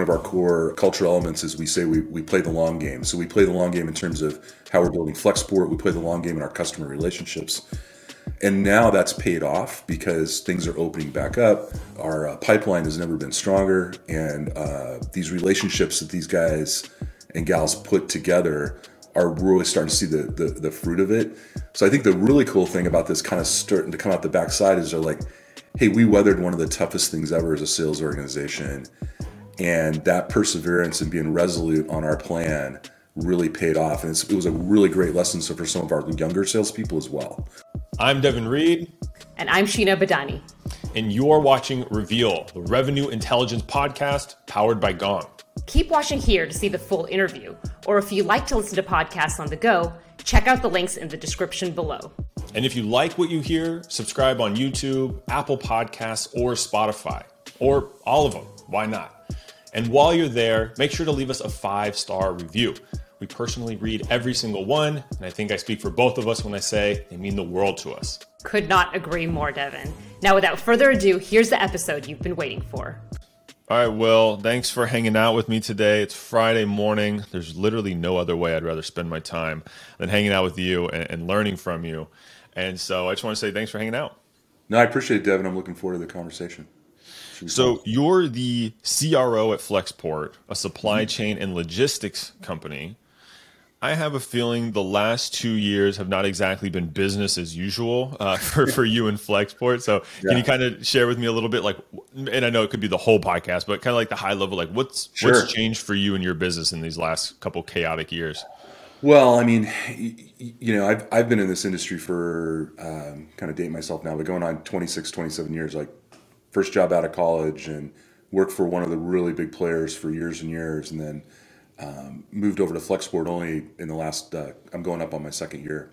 of our core cultural elements is we say we play the long game. So we play the long game in terms of how we're building Flexport. We play the long game in our customer relationships. And now that's paid off because things are opening back up. Our pipeline has never been stronger. And these relationships that these guys and gals put together are really starting to see the fruit of it. So I think the really cool thing about this kind of starting to come out the backside is they're like, hey, we weathered one of the toughest things ever as a sales organization. And that perseverance and being resolute on our plan really paid off. And it was a really great lesson for some of our younger salespeople as well. I'm Devin Reed. And I'm Sheena Badani. And you're watching Reveal, the Revenue Intelligence podcast powered by Gong. Keep watching here to see the full interview. Or if you like to listen to podcasts on the go, check out the links in the description below. And if you like what you hear, subscribe on YouTube, Apple Podcasts, or Spotify, or all of them. Why not? And while you're there, make sure to leave us a 5-star review. We personally read every single one, and I think I speak for both of us when I say they mean the world to us. Could not agree more, Devin. Now, without further ado, here's the episode you've been waiting for. All right, Will, thanks for hanging out with me today. It's Friday morning. There's literally no other way I'd rather spend my time than hanging out with you and learning from you. And so I just want to say thanks for hanging out. No, I appreciate it, Devin. I'm looking forward to the conversation. So you're the CRO at Flexport, a supply chain and logistics company. I have a feeling the last 2 years have not exactly been business as usual for you and Flexport. So can you kind of share with me a little bit, like, and I know it could be the whole podcast, but kind of like the high level, like what's changed for you and your business in these last couple chaotic years? Well, I mean, you know, I've been in this industry for kind of dating myself now, but going on 26, 27 years, like first job out of college and worked for one of the really big players for years and years. And then moved over to Flexport only in the last, I'm going up on my second year.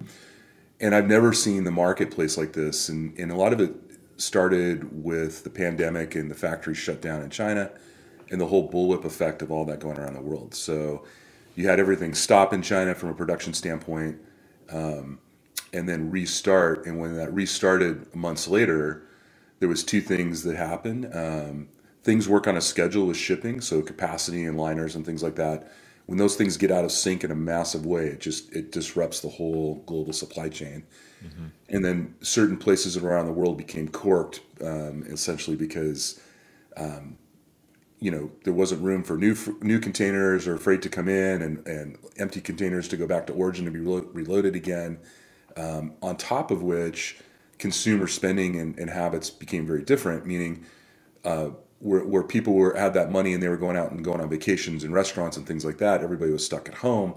And I've never seen the marketplace like this. And a lot of it started with the pandemic and the factories shut down in China and the whole bullwhip effect of all that going around the world. So you had everything stop in China from a production standpoint and then restart. And when that restarted months later, there was two things that happened. Things work on a schedule with shipping, so capacity and liners and things like that. When those things get out of sync in a massive way, it disrupts the whole global supply chain. Mm-hmm. And then certain places around the world became corked, essentially because there wasn't room for new containers or freight to come in and empty containers to go back to origin to be reloaded again. On top of which, consumer spending and habits became very different, meaning where people had that money and they were going out and going on vacations and restaurants and things like that, everybody was stuck at home.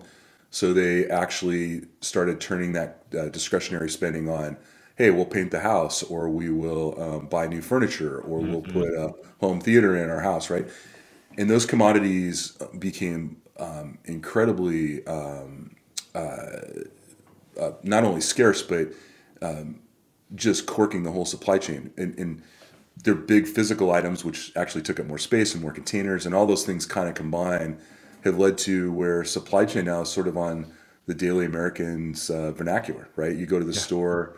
So they actually started turning that discretionary spending on, hey, we'll paint the house, or we will buy new furniture, or we'll put a home theater in our house, right? And those commodities became incredibly not only scarce, but just corking the whole supply chain. And they're big physical items, which actually took up more space and more containers, and all those things kind of combined have led to where supply chain now is sort of on the daily American's vernacular, right? You go to the store,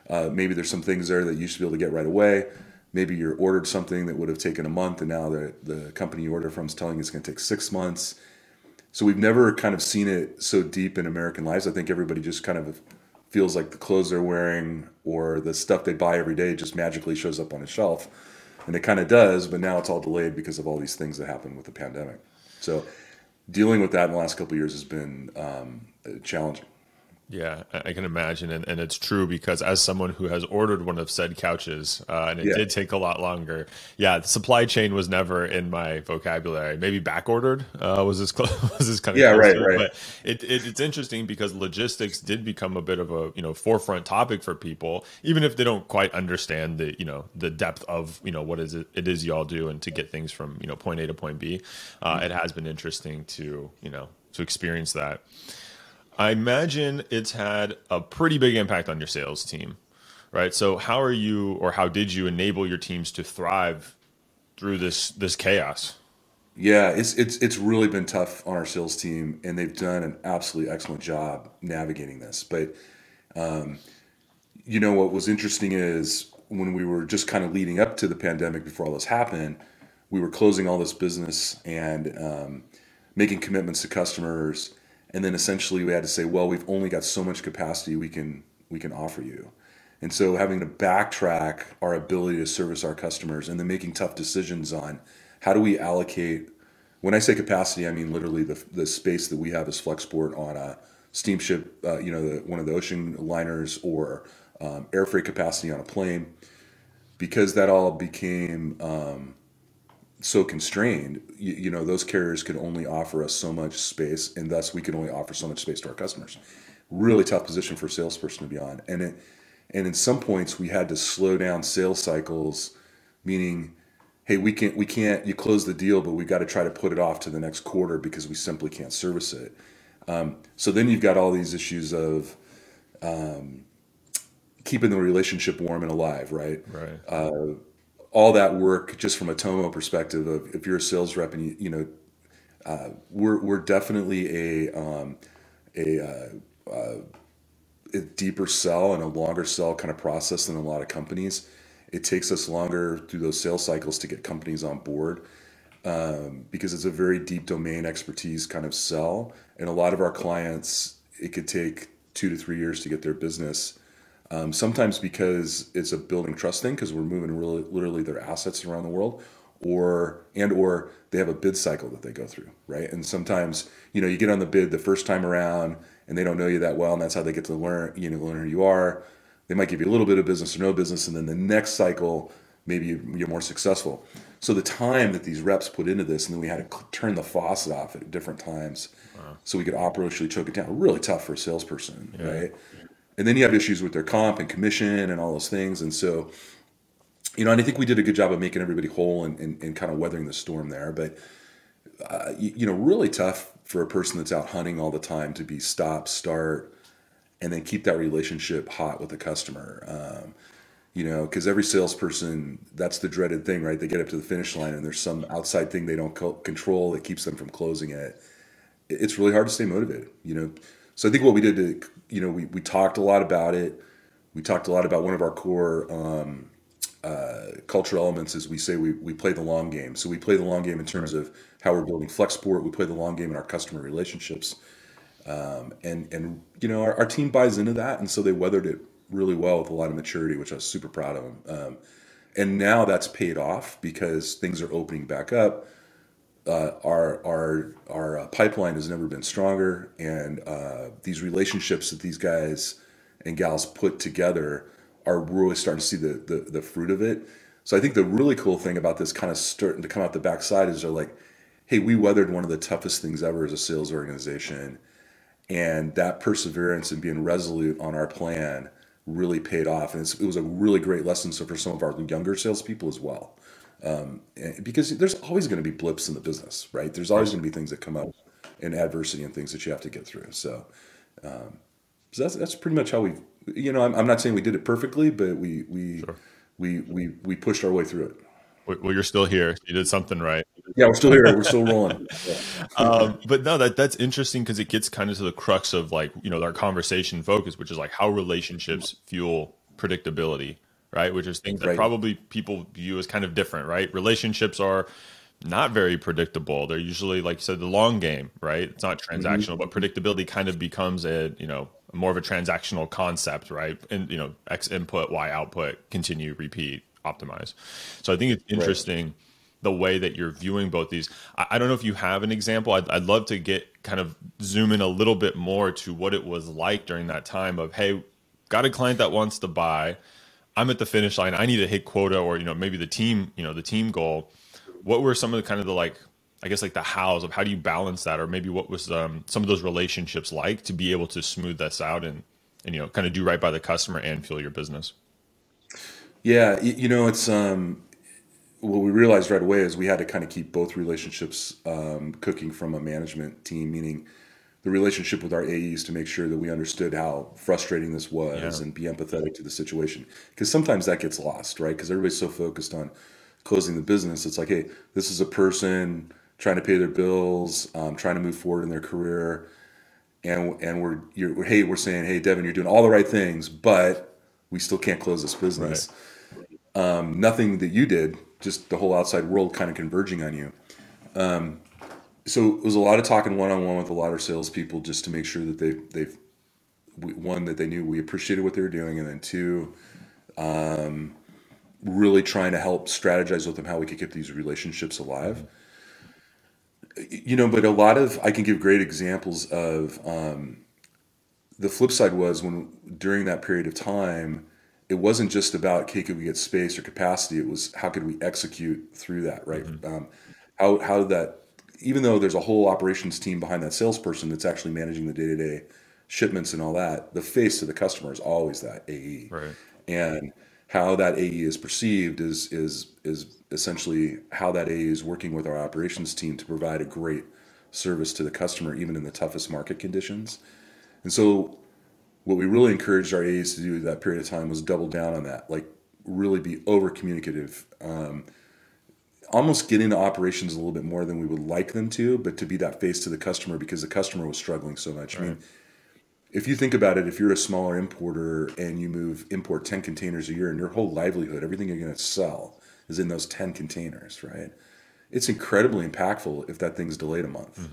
maybe there's some things there that you used to be able to get right away. Maybe you ordered something that would have taken a month, and now the company you order from is telling you it's going to take 6 months. So we've never kind of seen it so deep in American lives. I think everybody just kind of feels like the clothes they're wearing or the stuff they buy every day just magically shows up on a shelf. And it kind of does, but now it's all delayed because of all these things that happened with the pandemic. So dealing with that in the last couple of years has been challenging. Yeah, I can imagine. And it's true because as someone who has ordered one of said couches, and it did take a lot longer. Yeah, the supply chain was never in my vocabulary. Maybe back ordered was this kind of right. But it's interesting because logistics did become a bit of a forefront topic for people, even if they don't quite understand the depth of what it is y'all do and to get things from point A to point B. It has been interesting to experience that. I imagine it's had a pretty big impact on your sales team, right? So how did you enable your teams to thrive through this chaos? Yeah, it's really been tough on our sales team, and they've done an absolutely excellent job navigating this. But what was interesting is when we were just kind of leading up to the pandemic before all this happened, we were closing all this business and making commitments to customers, and then essentially we had to say, well, we've only got so much capacity we can offer you. And so having to backtrack our ability to service our customers and then making tough decisions on how do we allocate. When I say capacity, I mean literally the space that we have as Flexport on a steamship, one of the ocean liners, or air freight capacity on a plane, because that all became so constrained. Those carriers could only offer us so much space, and thus we could only offer so much space to our customers. Really tough position for a salesperson to be on, and in some points we had to slow down sales cycles, meaning, hey, we can't. You close the deal, but we got to try to put it off to the next quarter because we simply can't service it. So then you've got all these issues of keeping the relationship warm and alive, right? Right. All that work, just from a Tomo perspective, of if you're a sales rep, and we're definitely a deeper sell and a longer sell kind of process than a lot of companies. It takes us longer through those sales cycles to get companies on board, because it's a very deep domain expertise kind of sell. And a lot of our clients, it could take 2 to 3 years to get their business. Sometimes because it's a building trust thing, because we're moving literally their assets around the world, or they have a bid cycle that they go through, right? And sometimes, you get on the bid the first time around and they don't know you that well, and that's how they get to learn who you are. They might give you a little bit of business or no business, and then the next cycle, maybe you're more successful. So the time that these reps put into this, and then we had to turn the faucet off at different times, so we could operationally choke it down. Really tough for a salesperson, right? And then you have issues with their comp and commission and all those things. And so, and I think we did a good job of making everybody whole and kind of weathering the storm there. But, really tough for a person that's out hunting all the time to be stop, start, and then keep that relationship hot with the customer. Because every salesperson, that's the dreaded thing, right? They get up to the finish line and there's some outside thing they don't control that keeps them from closing it. It's really hard to stay motivated, So I think what we did we talked a lot about it. We talked a lot about one of our core cultural elements is we play the long game. So we play the long game in terms of how we're building Flexport. We play the long game in our customer relationships. Our team buys into that. And so they weathered it really well with a lot of maturity, which I was super proud of them. And now that's paid off because things are opening back up. Our pipeline has never been stronger, and these relationships that these guys and gals put together are really starting to see the fruit of it. So I think the really cool thing about this kind of starting to come out the backside is they're like, hey, we weathered one of the toughest things ever as a sales organization, and that perseverance and being resolute on our plan really paid off. And it was a really great lesson for some of our younger salespeople as well. Because there's always going to be blips in the business, right? There's always going to be things that come up in adversity and things that you have to get through. So that's pretty much how I'm not saying we did it perfectly, but we pushed our way through it. Well, you're still here. You did something right. Yeah, we're still here. We're still rolling. Yeah. But no, that's interesting because it gets kind of to the crux of our conversation focus, which is like how relationships fuel predictability, right? Which is things that probably people view as kind of different, right? Relationships are not very predictable. They're usually, like you said, the long game, right? It's not transactional, but predictability kind of becomes more of a transactional concept, right? And, X input, Y output, continue, repeat, optimize. So I think it's interesting the way that you're viewing both these. I don't know if you have an example. I'd love to get kind of zoom in a little bit more to what it was like during that time of, hey, got a client that wants to buy. I'm at the finish line. I need to hit quota, or maybe the team goal. What were some of the kind of the hows of how do you balance that, or maybe what was some of those relationships like to be able to smooth this out and kind of do right by the customer and fuel your business? Yeah, it's what we realized right away is we had to kind of keep both relationships cooking from a management team, meaning the relationship with our AEs to make sure that we understood how frustrating this was and be empathetic to the situation. Because sometimes that gets lost, right? Because everybody's so focused on closing the business. It's like, hey, this is a person trying to pay their bills, trying to move forward in their career. And we're saying, hey, Devin, you're doing all the right things, but we still can't close this business. Nothing that you did just the whole outside world kind of converging on you. So it was a lot of talking one-on-one with a lot of salespeople just to make sure that they've one, that they knew we appreciated what they were doing, and then two, really trying to help strategize with them how we could keep these relationships alive. But I can give great examples of the flip side was when during that period of time, it wasn't just about, okay, could we get space or capacity? It was, how could we execute through that, right? How did that, even though there's a whole operations team behind that salesperson that's actually managing the day-to-day shipments and all that, the face to the customer is always that AE. Right. And how that AE is perceived is essentially how that AE is working with our operations team to provide a great service to the customer, even in the toughest market conditions. And so what we really encouraged our AEs to do at that period of time was double down on that, like really be over communicative, almost get into operations a little bit more than we would like them to, but to be that face to the customer because the customer was struggling so much. Right. I mean, if you think about it, if you're a smaller importer and you import 10 containers a year and your whole livelihood, everything you're going to sell is in those 10 containers, right? It's incredibly impactful if that thing's delayed a month,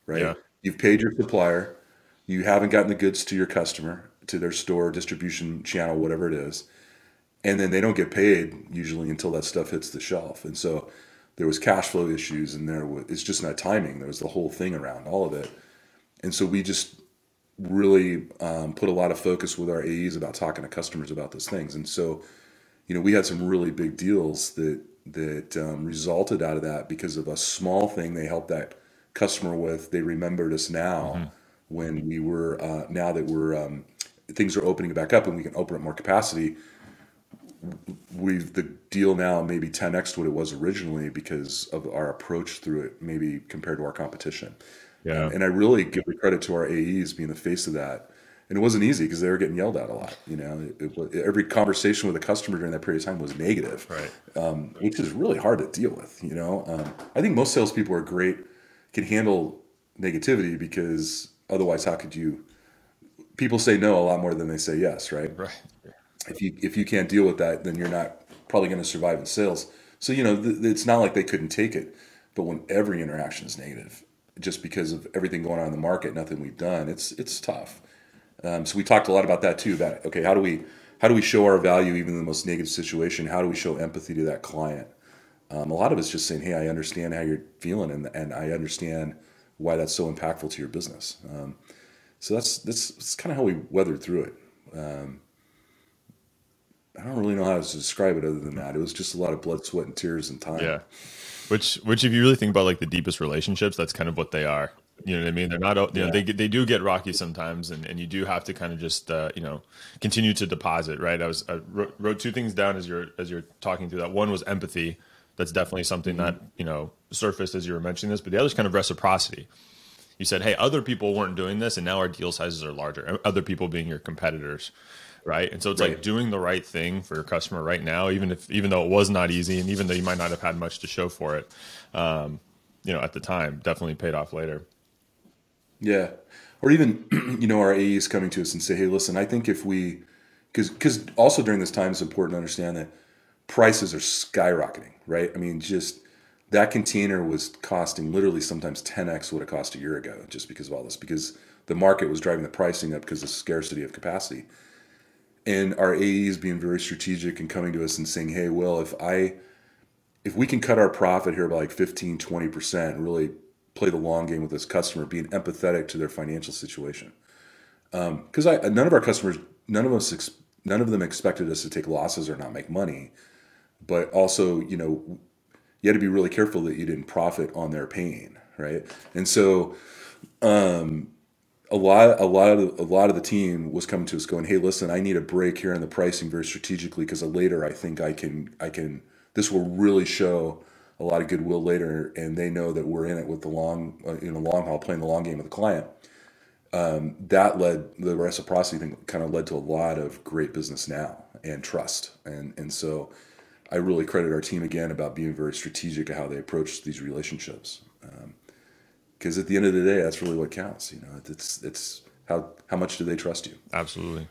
right? Yeah. You've paid your supplier, you haven't gotten the goods to your customer, to their store, distribution channel, whatever it is, and then they don't get paid usually until that stuff hits the shelf. And so there was cash flow issues, and it's just not timing. There was the whole thing around all of it. And so we just really put a lot of focus with our AEs about talking to customers about those things. And so, we had some really big deals that resulted out of that because of a small thing they helped that customer with. They remembered us now when we were now that we're things are opening back up and we can open up more capacity. The deal now maybe 10x what it was originally because of our approach through it, maybe compared to our competition. Yeah. And I really give the credit to our AEs being the face of that. And it wasn't easy because they were getting yelled at a lot. Every conversation with a customer during that period of time was negative, Right. which is really hard to deal with. I think most salespeople are great, can handle negativity because otherwise, how could you? People say no a lot more than they say yes, right? Right. If you can't deal with that, then you're not probably going to survive in sales. So it's not like they couldn't take it, but when every interaction is negative, just because of everything going on in the market, nothing we've done, it's tough. So we talked a lot about that too. About, okay, how do we show our value even in the most negative situation? How do we show empathy to that client? A lot of it's just saying, hey, I understand how you're feeling, and I understand why that's so impactful to your business. So that's kind of how we weathered through it. I don't really know how to describe it other than that. It was just a lot of blood, sweat, and tears and time. Yeah. Which if you really think about like the deepest relationships, that's kind of what they are. You know what I mean? They're not, they do get rocky sometimes, and you do have to kind of just, continue to deposit, right? I wrote two things down as you're talking through that. One was empathy. That's definitely something that, surfaced as you were mentioning this, but the other is kind of reciprocity. You said, hey, other people weren't doing this, and now our deal sizes are larger. Other people being your competitors, right? And so it's like doing the right thing for your customer right now, even though it was not easy, and even though you might not have had much to show for it, at the time, definitely paid off later. Yeah. Or even, our AEs coming to us and say, hey, listen, I think if we, because also during this time, it's important to understand that prices are skyrocketing, right? I mean, just that container was costing literally sometimes 10x what it cost a year ago just because of all this, because the market was driving the pricing up because of scarcity of capacity. And our AEs being very strategic and coming to us and saying, hey, well, if we can cut our profit here by like 15-20%, really play the long game with this customer, being empathetic to their financial situation. Because none of our customers, none of them expected us to take losses or not make money. But also, you had to be really careful that you didn't profit on their pain, right? And so, a lot of the team was coming to us going, hey, listen, I need a break here on the pricing very strategically because later I think I can. This will really show a lot of goodwill later, and they know that we're in it with the long haul, playing the long game with the client. The reciprocity thing kind of led to a lot of great business now and trust, and so I really credit our team again about being very strategic of how they approach these relationships. Because at the end of the day, that's really what counts. It's how much do they trust you? Absolutely.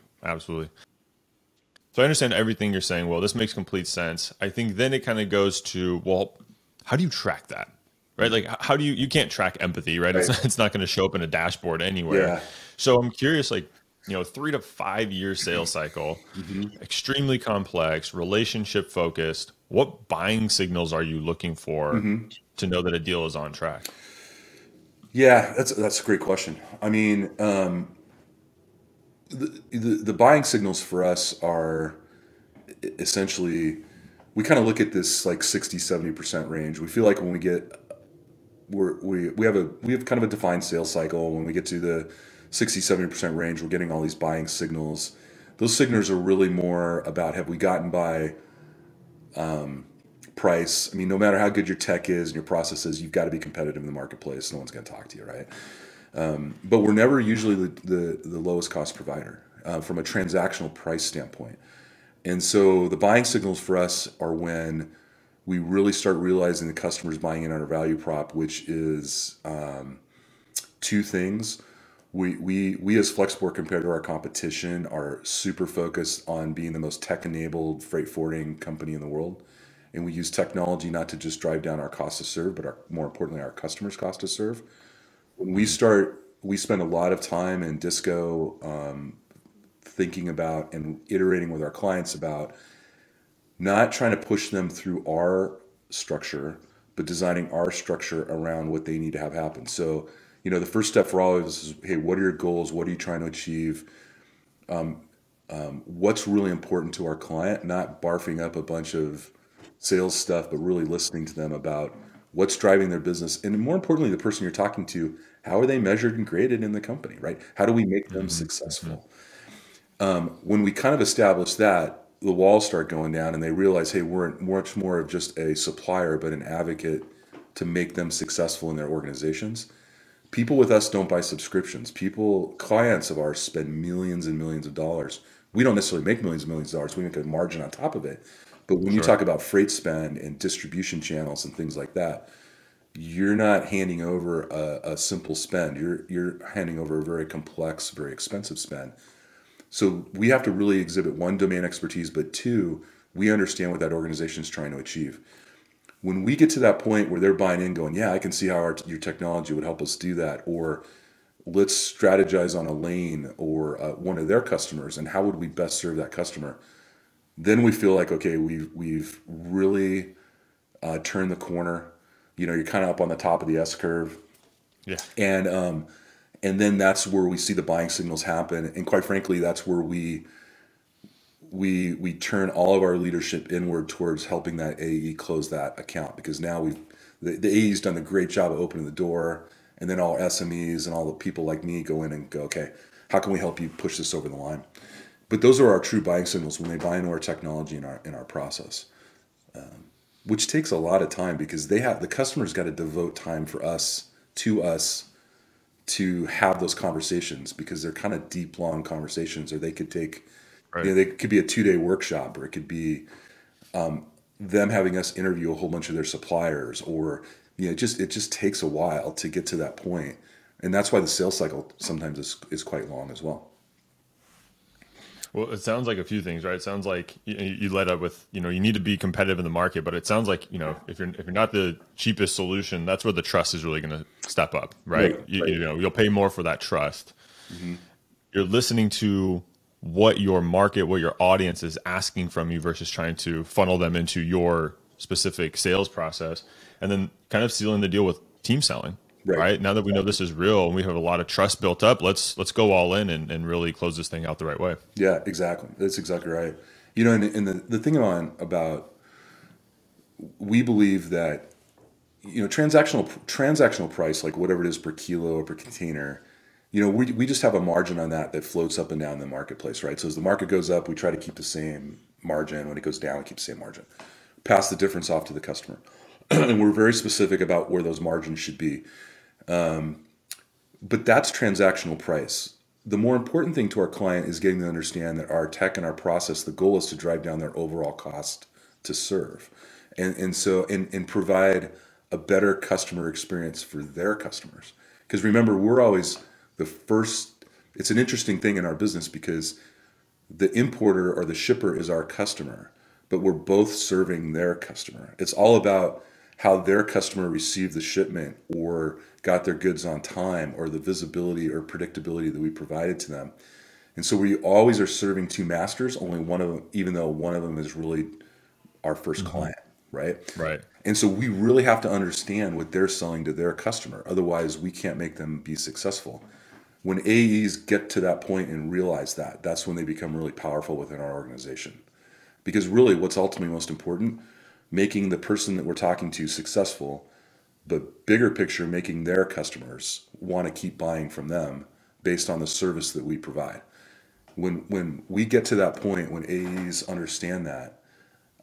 So I understand everything you're saying. Well, this makes complete sense. I think then it kind of goes to, well, how do you track that? Right? Like how do you can't track empathy, right? Right. It's not going to show up in a dashboard anywhere. Yeah. So I'm curious, like, 3 to 5 year sales cycle, Hmm. extremely complex, relationship focused. What buying signals are you looking for Hmm. to know that a deal is on track? Yeah, that's a great question. I mean, the buying signals for us are essentially, we kind of look at this like 60-70% range. We feel like when we get, we have kind of a defined sales cycle. When we get to the 60-70% range, we're getting all these buying signals. Those signals are really more about, have we gotten by price? I mean, no matter how good your tech is and your process is, you've got to be competitive in the marketplace. No one's going to talk to you, right? But we're never usually the lowest cost provider from a transactional price standpoint. And so the buying signals for us are when we really start realizing the customer's buying in on our value prop, which is two things. We as Flexport, compared to our competition, are super focused on being the most tech-enabled freight forwarding company in the world. And we use technology not to just drive down our cost to serve, but more importantly, our customers' cost to serve. When we spend a lot of time in Disco thinking about and iterating with our clients about not trying to push them through our structure, but designing our structure around what they need to have happen. So, the first step for all of us is, hey, what are your goals? What are you trying to achieve? What's really important to our client? Not barfing up a bunch of sales stuff, but really listening to them about what's driving their business. And more importantly, the person you're talking to, how are they measured and graded in the company, right? How do we make them Hmm. Hmm. successful? When we kind of establish that, the walls start going down and they realize, hey, we're much more of just a supplier, but an advocate to make them successful in their organizations. People with us don't buy subscriptions. Clients of ours spend millions and millions of dollars. We don't necessarily make millions and millions of dollars. We make a margin on top of it. But when you Sure. talk about freight spend and distribution channels and things like that, you're not handing over a simple spend. You're handing over a very complex, very expensive spend. So we have to really exhibit, one, domain expertise, but two, we understand what that organization is trying to achieve. When we get to that point where they're buying in, going, yeah, I can see how your technology would help us do that, or let's strategize on a lane or one of their customers, and how would we best serve that customer? Then we feel like, okay, we've really turned the corner. You're kind of up on the top of the S curve, Yeah. and then that's where we see the buying signals happen. And quite frankly, that's where we turn all of our leadership inward towards helping that AE close that account, because now the AE's done a great job of opening the door, and then all SMEs and all the people like me go in and go, okay, how can we help you push this over the line? But those are our true buying signals when they buy into our technology and our process, which takes a lot of time, because the customers got to devote time to us to have those conversations, because they're kind of deep, long conversations, or they could take, Right. they could be a 2-day workshop, or it could be them having us interview a whole bunch of their suppliers, or it just takes a while to get to that point, and that's why the sales cycle sometimes is quite long as well. Well, it sounds like a few things, right? It sounds like you led up with, you need to be competitive in the market, but it sounds like, if you're not the cheapest solution, that's where the trust is really going to step up, right? Right, You, right. you know, you'll pay more for that trust. Hmm. You're listening to what your market, what your audience is asking from you versus trying to funnel them into your specific sales process, and then kind of sealing the deal with team selling. Right. Right now that we know this is real and we have a lot of trust built up, let's go all in and really close this thing out the right way. Yeah, exactly. That's exactly right. And the thing about we believe that transactional price, like whatever it is per kilo or per container, we just have a margin on that floats up and down the marketplace, right? So as the market goes up, we try to keep the same margin. When it goes down, we keep the same margin. Pass the difference off to the customer, and we're very specific about where those margins should be. But that's transactional price. The more important thing to our client is getting them to understand that our tech and our process, the goal is to drive down their overall cost to serve, and provide a better customer experience for their customers. Because remember, we're always the first. It's an interesting thing in our business, because The importer or the shipper is our customer, but we're both serving their customer. It's all about how their customer received the shipment or got their goods on time, or the visibility or predictability that we provided to them. And so we always are serving two masters, only one of them, even though one of them is really our first client, right? Right. And so we really have to understand what they're selling to their customer. Otherwise, we can't make them be successful. When AEs get to that point and realize that, that's when they become really powerful within our organization. Because really, what's ultimately most important, making the person that we're talking to successful, but bigger picture, making their customers want to keep buying from them based on the service that we provide. When we get to that point, when AEs understand that,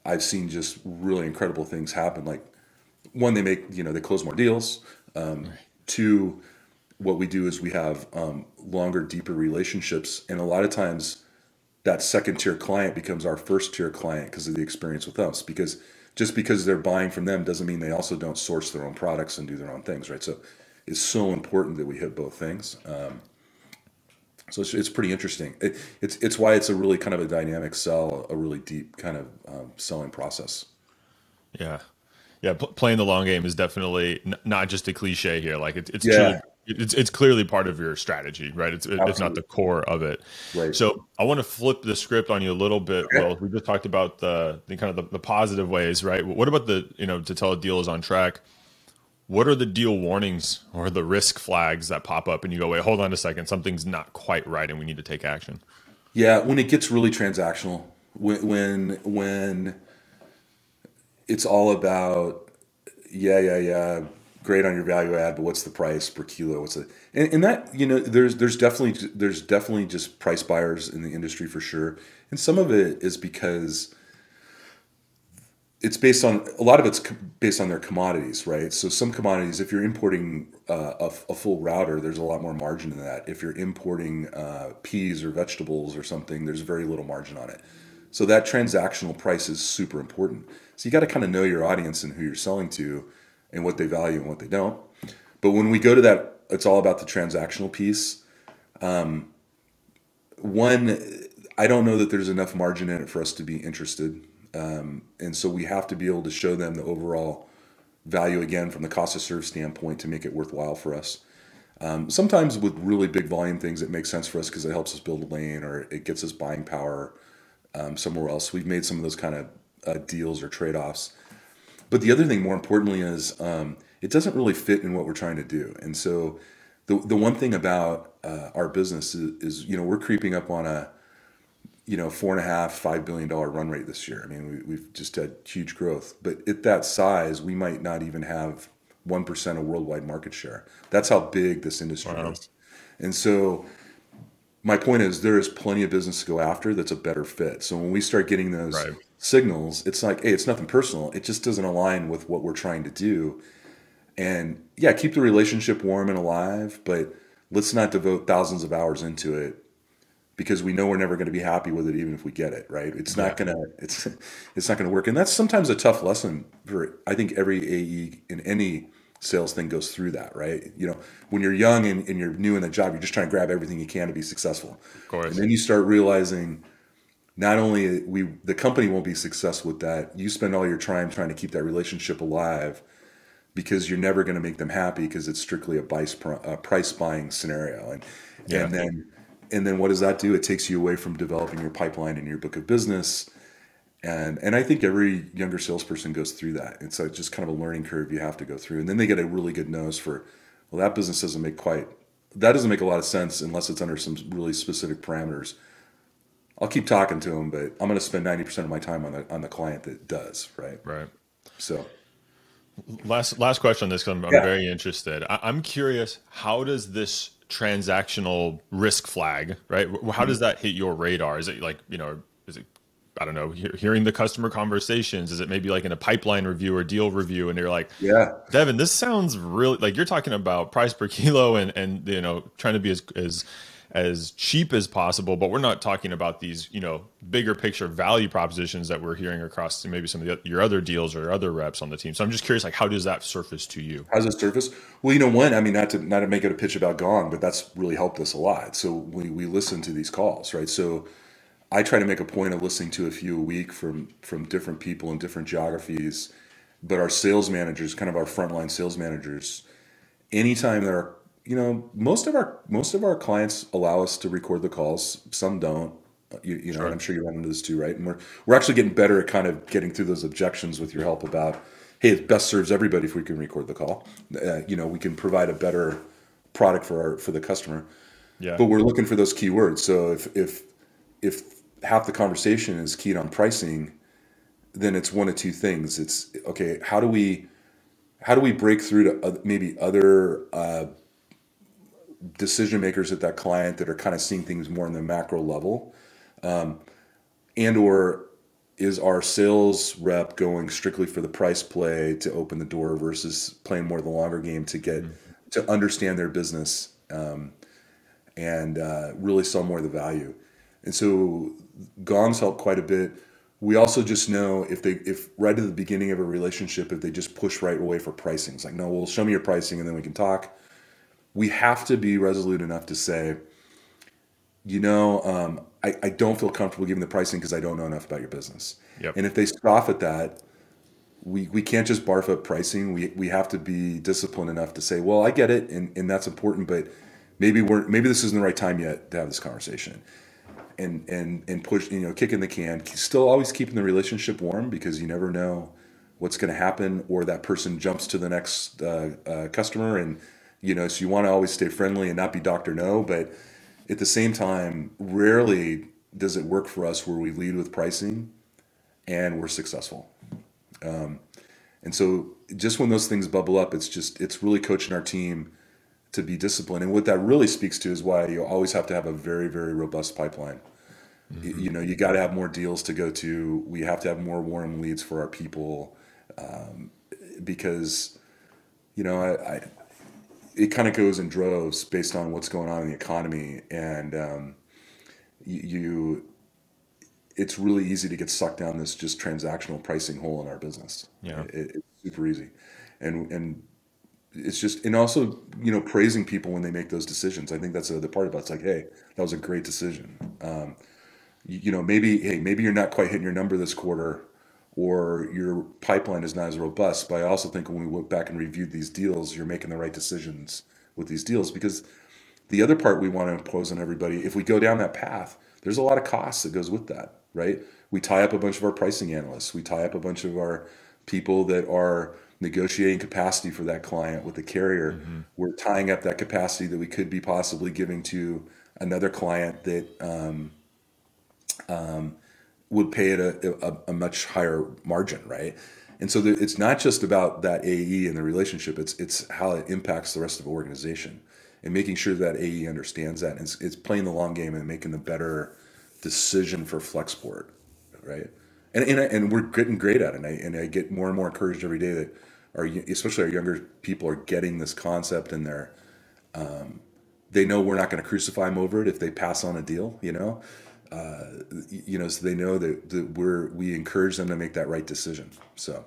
I've seen just really incredible things happen. Like, one, they close more deals. Two, what we do is we have longer, deeper relationships, and a lot of times that second tier client becomes our first tier client because of the experience with us. Because just because they're buying from them doesn't mean they also don't source their own products and do their own things, right? So it's so important that we hit both things. So it's pretty interesting. It's why it's a really kind of a dynamic sell, a really deep kind of selling process. Yeah. Yeah. Playing the long game is definitely not just a cliche here. Like it's Yeah, truly, it's clearly part of your strategy, right? It's not absolutely. the core of it. Right. So I want to flip the script on you a little bit, Okay. Will. We just talked about the kind of the positive ways, right? What about to tell a deal is on track? What are the deal warnings or the risk flags that pop up and you go, wait, hold on a second, something's not quite right and we need to take action? Yeah, when it gets really transactional, when it's all about yeah, great on your value add, but what's the price per kilo? What's it? And that, there's definitely just price buyers in the industry for sure, and some of it is because it's based on a lot of it's based on their commodities, right? So some commodities, if you're importing a full router, there's a lot more margin in that. If you're importing peas or vegetables or something, there's very little margin on it. So that transactional price is super important. So you got to kind of know your audience and who you're selling to, and what they value and what they don't. But when we go to that, it's all about the transactional piece. One, I don't know that there's enough margin in it for us to be interested. And so we have to be able to show them the overall value, again, from the cost of serve standpoint, to make it worthwhile for us. Sometimes with really big volume things, it makes sense for us because it helps us build a lane, or it gets us buying power somewhere else. We've made some of those kind of deals or trade-offs. But the other thing, more importantly, is it doesn't really fit in what we're trying to do. And so the one thing about our business is we're creeping up on a 4.5–5 billion dollar run rate this year. I mean, we've just had huge growth, but at that size, we might not even have 1% of worldwide market share. That's how big this industry Wow. is. And so my point is, there is plenty of business to go after that's a better fit. So when we start getting those Right. signals, it's like, hey, it's nothing personal. It just doesn't align with what we're trying to do. And yeah, keep the relationship warm and alive, but let's not devote thousands of hours into it, because we know we're never going to be happy with it, even if we get it right. It's Yeah. not gonna it's not gonna work, and that's sometimes a tough lesson for, I think, every AE in any sales thing goes through that, right? When you're young and you're new in the job, you're just trying to grab everything you can to be successful, Of and course. then you start realizing not only the company won't be successful with that, you spend all your time trying to keep that relationship alive, because you're never going to make them happy, because it's strictly a price buying scenario. And Yeah. and then and then what does that do? It takes you away from developing your pipeline and your book of business. And I think every younger salesperson goes through that. It's just kind of a learning curve you have to go through. And then they get a really good nose for, well, that business that doesn't make a lot of sense unless it's under some really specific parameters. I'll keep talking to them, but I'm going to spend 90% of my time on the client that does, right? Right. So, Last question on this, 'cause I'm yeah. very interested. I'm curious, how does this transactional risk flag, right? How does that hit your radar? Is it like, is it, I don't know, hearing the customer conversations? Is it maybe like in a pipeline review or deal review, and they're like, Yeah. Devin, this sounds really like you're talking about price per kilo and trying to be as cheap as possible, but we're not talking about these bigger picture value propositions that we're hearing across maybe some of your other deals or other reps on the team. So I'm just curious, like, how does that surface to you? How's it surface? Well, one, I mean, not to make it a pitch about Gong, but that's really helped us a lot. So we listen to these calls, right? So I try to make a point of listening to a few a week from different people in different geographies. But our sales managers, kind of our frontline sales managers, anytime there are, most of our clients allow us to record the calls. Some don't. And I'm Sure. sure you run into this too, right? And we're actually getting better at kind of getting through those objections with your help about, hey, it best serves everybody if we can record the call. We can provide a better product for the customer. Yeah. But we're looking for those keywords. So if half the conversation is keyed on pricing, then it's one of two things. It's okay. How do we break through to maybe other decision makers at that client that are kind of seeing things more on the macro level, and or is our sales rep going strictly for the price play to open the door versus playing more of the longer game to get to understand their business, and really sell more of the value. And so Gong's helped quite a bit. We also just know if right at the beginning of a relationship, if they just push right away for pricing, it's like, no, well, show me your pricing and then we can talk. We have to be resolute enough to say, I don't feel comfortable giving the pricing because I don't know enough about your business. Yep. And if they scoff at that, we can't just barf up pricing. We have to be disciplined enough to say, well, I get it, and that's important, but maybe this isn't the right time yet to have this conversation. And push, kicking the can, still always keeping the relationship warm, because you never know what's going to happen, or that person jumps to the next customer, and so you want to always stay friendly and not be Dr. No, but at the same time, rarely does it work for us where we lead with pricing and we're successful. And so just when those things bubble up, it's really coaching our team to be disciplined. And what that really speaks to is why you always have to have a very, very robust pipeline. You got to have more deals to go to. We have to have more warm leads for our people, because it kind of goes in droves based on what's going on in the economy, and it's really easy to get sucked down this just transactional pricing hole in our business. Yeah. It's super easy, and it's just, and also praising people when they make those decisions. I think that's the other part about it. It's like, hey, that was a great decision. Maybe you're not quite hitting your number this quarter, or your pipeline is not as robust. But I also think when we went back and reviewed these deals, you're making the right decisions with these deals, because the other part we want to impose on everybody, if we go down that path, there's a lot of costs that goes with that, right? We tie up a bunch of our pricing analysts. We tie up a bunch of our people that are negotiating capacity for that client with the carrier. Mm-hmm. We're tying up that capacity that we could be possibly giving to another client that would pay at a much higher margin, right? And so it's not just about that AE and the relationship. It's how it impacts the rest of the organization, and making sure that AE understands that. And it's playing the long game and making the better decision for Flexport, right? And we're getting great at it. And I get more and more encouraged every day that especially our younger people are getting this concept, and they know we're not going to crucify them over it if they pass on a deal, so they know that we encourage them to make that right decision. So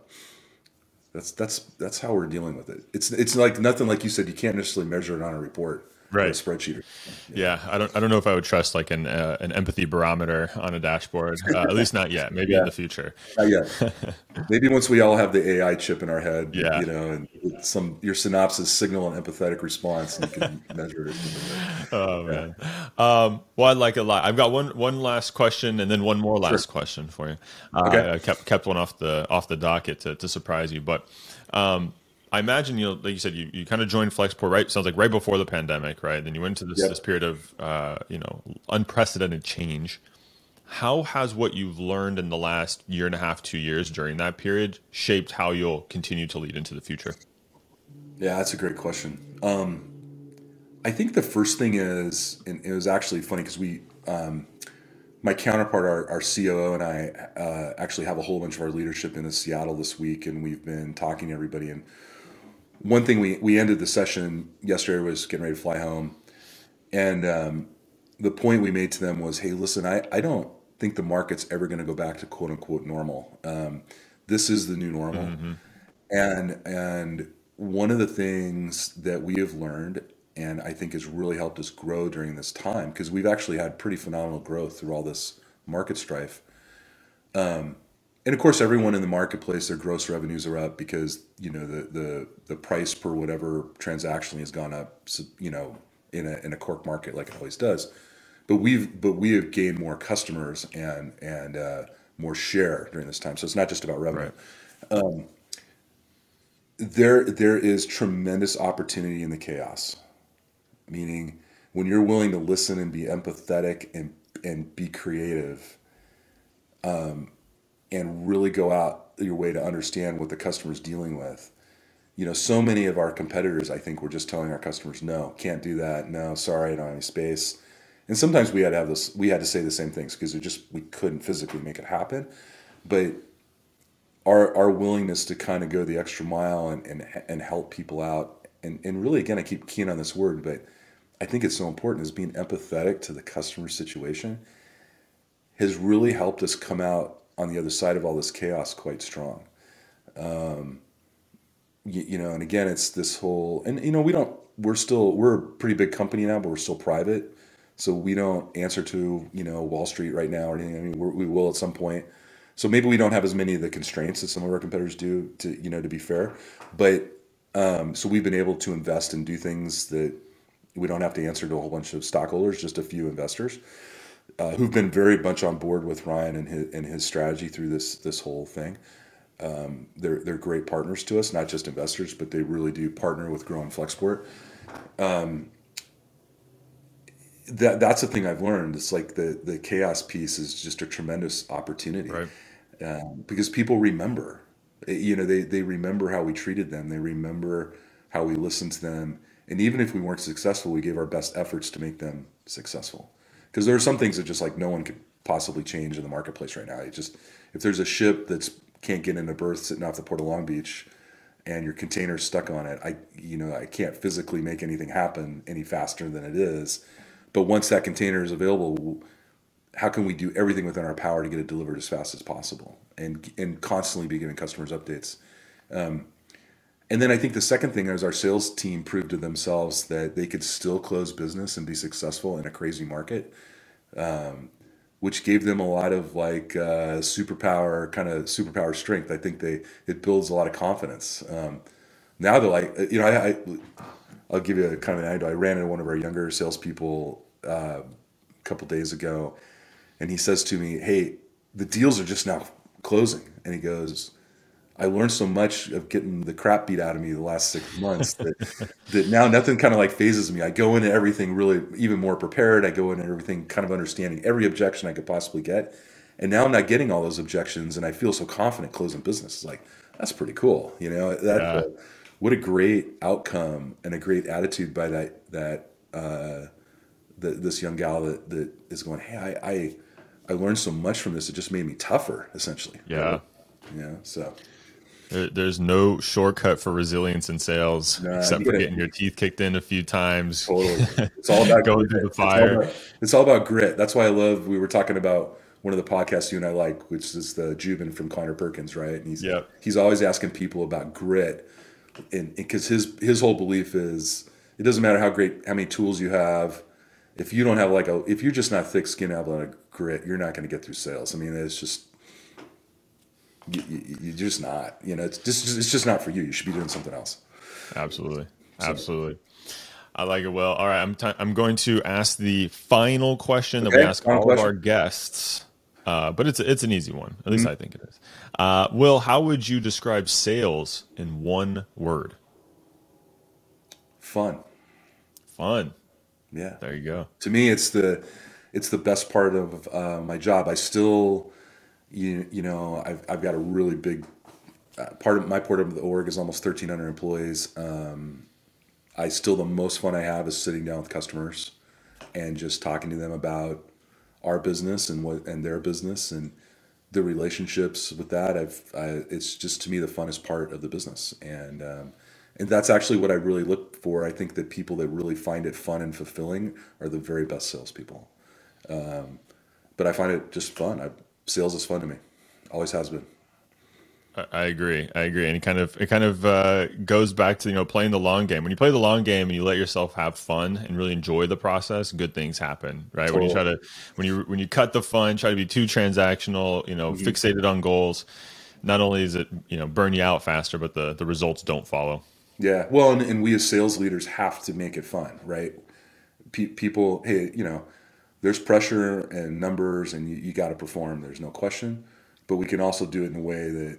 that's how we're dealing with it. It's like nothing, like you said, you can't necessarily measure it on a report or a Right. spreadsheet. Yeah, I don't know if I would trust like an empathy barometer on a dashboard. At least not yet. Maybe in Yeah, the future. not yet. Maybe once we all have the AI chip in our head, Yeah. and your synopsis signal an empathetic response, and you can measure it. Oh Yeah. man. Well, I like a lot. I've got one last question, and then one more Sure. last question for you. Okay. I kept one off the docket to surprise you, but I imagine like you said, you kind of joined Flexport, right? Sounds like right before the pandemic, right? Then you went into this Yep. period of unprecedented change. How has what you've learned in the last year and a half, 2 years during that period shaped how you'll continue to lead into the future? Yeah, that's a great question. I think the first thing is, and it was actually funny because my counterpart, our COO, and I actually have a whole bunch of our leadership in Seattle this week, and we've been talking to everybody. And one thing we ended the session yesterday was getting ready to fly home, and the point we made to them was, hey, listen, I don't think the market's ever going to go back to quote unquote normal. This is the new normal. Mm-hmm. And one of the things that we have learned, and I think has really helped us grow during this time, because we've actually had pretty phenomenal growth through all this market strife. And of course, everyone in the marketplace, their gross revenues are up because the price per whatever transactionally has gone up. In a cork market like it always does. But we have gained more customers and more share during this time. So it's not just about revenue. Right. There is tremendous opportunity in the chaos. Meaning, when you're willing to listen and be empathetic and be creative, and really go out your way to understand what the customer's dealing with. So many of our competitors, I think, were just telling our customers, no, can't do that. No, sorry, I don't have any space. And sometimes we had to say the same things because we couldn't physically make it happen. But our willingness to kind of go the extra mile and help people out, and really, again, I keep keying on this word, but I think it's so important, is being empathetic to the customer situation has really helped us come out on the other side of all this chaos quite strong. And again, it's this whole, and we're a pretty big company now, but we're still private. So we don't answer to, Wall Street right now or anything. I mean, we will at some point. So maybe we don't have as many of the constraints that some of our competitors do, to be fair. But so we've been able to invest and do things that we don't have to answer to a whole bunch of stockholders, just a few investors who've been very much on board with Ryan and his strategy through this whole thing. They're great partners to us, not just investors, but they really do partner with growing Flexport. That's the thing I've learned. It's like the chaos piece is just a tremendous opportunity, Right. because people remember. They remember how we treated them. They remember how we listened to them, and even if we weren't successful, we gave our best efforts to make them successful. Because there are some things that just like no one could possibly change in the marketplace right now. If there's a ship that's can't get into berth sitting off the port of Long Beach, and your container's stuck on it, I can't physically make anything happen any faster than it is. But once that container is available, how can we do everything within our power to get it delivered as fast as possible, and constantly be giving customers updates? And then I think the second thing is our sales team proved to themselves that they could still close business and be successful in a crazy market, which gave them a lot of like superpower strength. I think it builds a lot of confidence. Now they're like, I'll give you a kind of an anecdote. I ran into one of our younger salespeople a couple days ago, and he says to me, "Hey, the deals are just now closing," and he goes, I learned so much of getting the crap beat out of me the last 6 months that now nothing kind of like phases me. I go into everything really even more prepared. I go into everything kind of understanding every objection I could possibly get. And now I'm not getting all those objections, and I feel so confident closing business. It's like, that's pretty cool. Yeah. What a great outcome and a great attitude by this young gal that is going, hey, I learned so much from this. It just made me tougher, essentially. Yeah. Right? So. There's no shortcut for resilience in sales No, except for getting your teeth kicked in a few times. Totally. It's all about going grit. through the fire. It's all about grit. That's why I love. We were talking about one of the podcasts you and I like, which is the Jubin from Kleiner Perkins, right? And he's always asking people about grit, and because his whole belief is it doesn't matter how many tools you have, if you don't have if you're just not thick skinned, have a lot of grit, you're not going to get through sales. I mean, it's just. You're just not, it's just not for you. You should be doing something else. Absolutely. I like it. Well, all right. I'm going to ask the final question that we ask all of our guests, but it's an easy one. At least I think it is. Will, how would you describe sales in one word? Fun. Yeah. There you go. To me, it's the best part of my job. I still. I've got a really big part of the org is almost 1,300 employees. The most fun I have is sitting down with customers and just talking to them about our business and their business and the relationships with that. It's just to me the funnest part of the business, and that's actually what I really look for. I think that people that really find it fun and fulfilling are the very best salespeople. But I find it just fun. Sales is fun to me. Always has been. I agree. I agree. And it kind of goes back to, playing the long game. When you play the long game and you let yourself have fun and really enjoy the process, good things happen, right? When you Totally. try to, when you cut the fun, try to be too transactional, Hmm. fixated on goals, not only is it, burn you out faster, but the results don't follow. Yeah. Well, and we as sales leaders have to make it fun, right? People, hey, there's pressure and numbers, and you got to perform. There's no question, but we can also do it in a way that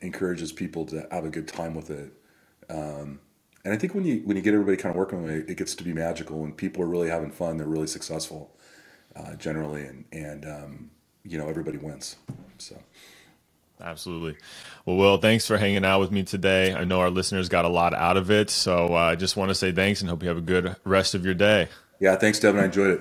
encourages people to have a good time with it. And I think when you get everybody kind of working with it, it gets to be magical. When people are really having fun, they're really successful generally, and everybody wins. So Absolutely. Well, Will, thanks for hanging out with me today. I know our listeners got a lot out of it. So I just want to say thanks and hope you have a good rest of your day. yeah, thanks, Devin. I enjoyed it.